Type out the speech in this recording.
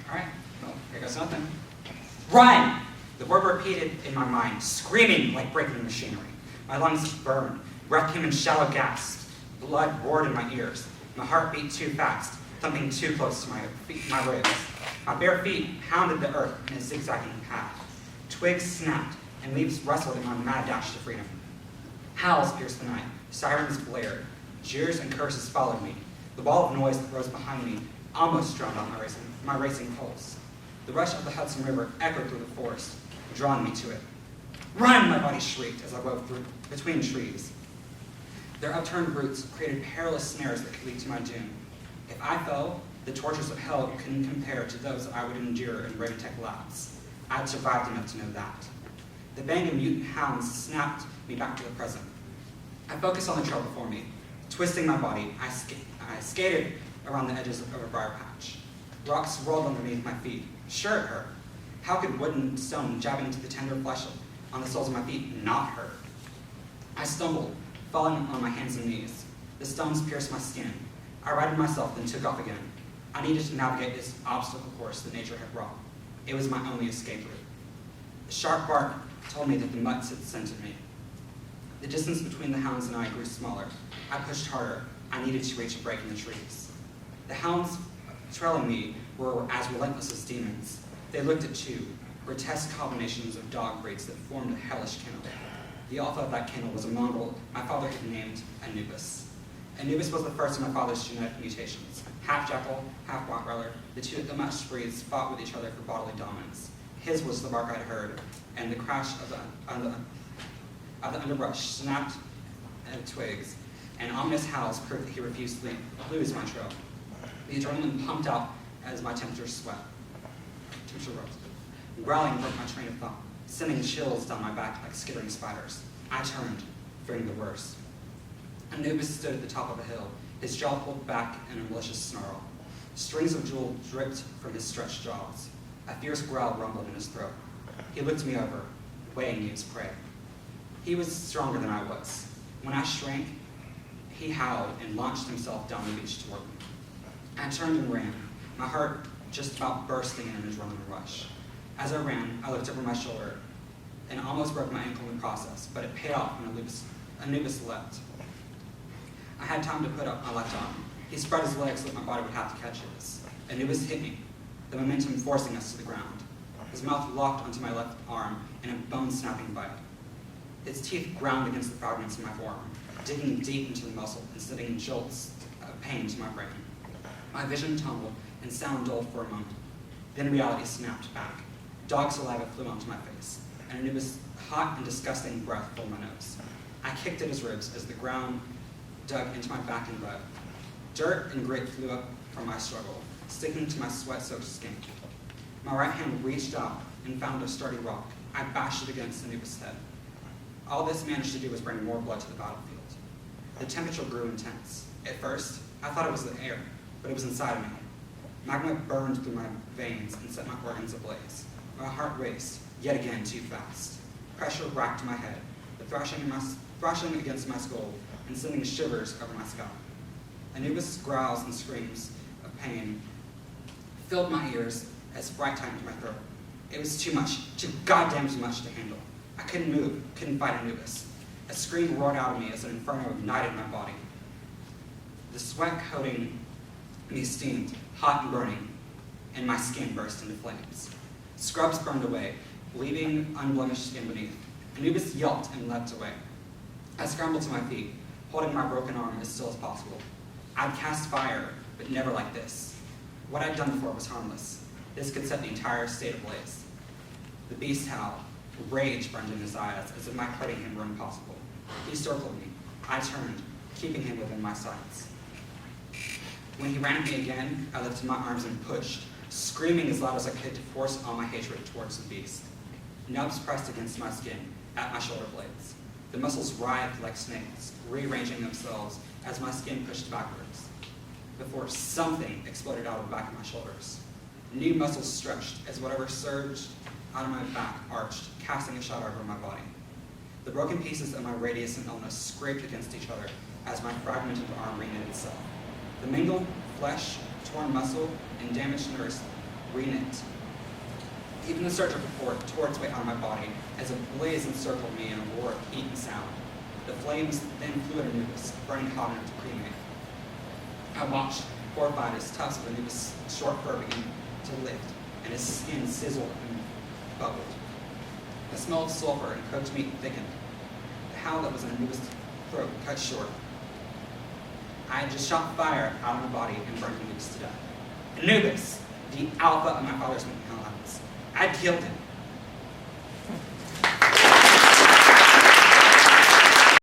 All right, well, here goes nothing. Run! The word repeated in my mind, screaming like breaking machinery. My lungs burned. Breath came in shallow gasps. Blood roared in my ears. My heart beat too fast, thumping too close to my ribs. My bare feet pounded the earth in a zigzagging path. Twigs snapped, and leaves rustled in my mad dash to freedom. Howls pierced the night. Sirens blared. Jeers and curses followed me. The wall of noise that rose behind me almost drowned out my racing pulse. The rush of the Hudson River echoed through the forest, drawing me to it. Run! My body shrieked as I wove through between trees. Their upturned roots created perilous snares that could lead to my doom. If I fell, the tortures of hell couldn't compare to those I would endure in Raventech labs. I had survived enough to know that. The bang of mutant hounds snapped me back to the present. I focused on the trail before me. Twisting my body, I skated around the edges of a briar patch. Rocks rolled underneath my feet. Sure, it hurt. How could wood and stone jabbing into the tender flesh on the soles of my feet not hurt? I stumbled, falling on my hands and knees. The stones pierced my skin. I righted myself, then took off again. I needed to navigate this obstacle course that nature had wrought. It was my only escape route. The sharp bark told me that the mutts had scented me. The distance between the hounds and I grew smaller. I pushed harder. I needed to reach a break in the trees. The hounds trailing me were as relentless as demons. They looked at two grotesque combinations of dog breeds that formed a hellish kennel. The author of that kennel was a mongrel my father had named Anubis. Anubis was the first of my father's genetic mutations. Half jackal, half rottweiler, the two matched breeds fought with each other for bodily dominance. His was the bark I'd heard, and the crash of the underbrush snapped at twigs, and ominous howls proved that he refused to lose my trail. The adrenaline pumped out as my temperature rose. Growling broke my train of thought, sending chills down my back like skittering spiders. I turned, fearing the worst. Anubis stood at the top of a hill, his jaw pulled back in a malicious snarl. Strings of jewel dripped from his stretched jaws. A fierce growl rumbled in his throat. He looked me over, weighing me as prey. He was stronger than I was. When I shrank, he howled and launched himself down the beach toward me. I turned and ran, my heart just about bursting in an adrenaline rush. As I ran, I looked over my shoulder and almost broke my ankle in the process, but it paid off when Anubis leapt. I had time to put up my left arm. He spread his legs so that my body would have to catch his. Anubis hit me, the momentum forcing us to the ground. His mouth locked onto my left arm in a bone-snapping bite. His teeth ground against the fragments of my forearm, digging deep into the muscle and sending jolts of pain to my brain. My vision tumbled and sound dulled for a moment. Then reality snapped back. Dog saliva flew onto my face, and Anubis' hot and disgusting breath filled my nose. I kicked at his ribs as the ground dug into my back and butt. Dirt and grit flew up from my struggle, sticking to my sweat-soaked skin. My right hand reached out and found a sturdy rock. I bashed it against Anubis' head. All this managed to do was bring more blood to the battlefield. The temperature grew intense. At first, I thought it was the air, but it was inside of me. Magma burned through my veins and set my organs ablaze. My heart raced, yet again too fast. Pressure racked my head, the thrashing against my skull and sending shivers over my scalp. Anubis' growls and screams of pain filled my ears as fright tightened my throat. It was too much, too goddamn too much to handle. I couldn't move, couldn't fight Anubis. A scream roared out of me as an inferno ignited my body. The sweat coating me steamed, hot and burning, and my skin burst into flames. Scrubs burned away, leaving unblemished skin beneath. Anubis yelped and leapt away. I scrambled to my feet, holding my broken arm as still as possible. I'd cast fire, but never like this. What I'd done before was harmless. This could set the entire state ablaze. The beast howled. Rage burned in his eyes, as if my hurting him were impossible. He circled me. I turned, keeping him within my sights. When he ran at me again, I lifted my arms and pushed, screaming as loud as I could to force all my hatred towards the beast. Nubs pressed against my skin, at my shoulder blades. The muscles writhed like snakes, rearranging themselves as my skin pushed backwards, before something exploded out of the back of my shoulders. New muscles stretched as whatever surged out of my back arched, casting a shadow over my body. The broken pieces of my radius and illness scraped against each other as my fragmented arm reknit itself. The mingled flesh, torn muscle, and damaged nerves reknit. Even the surgical cord tore its way out of my body as a blaze encircled me in a roar of heat and sound. The flames then flew at Anubis, burning hot enough to cremate. I watched, horrified as tufts of Anubis' short fur began to lift, and his skin sizzled and bubbled. The smell of sulfur and cooked meat thickened. The howl that was in Anubis' throat cut short. I had just shot fire out of my body and burned Anubis to death. Anubis, the alpha of my father's lines. I'd killed him.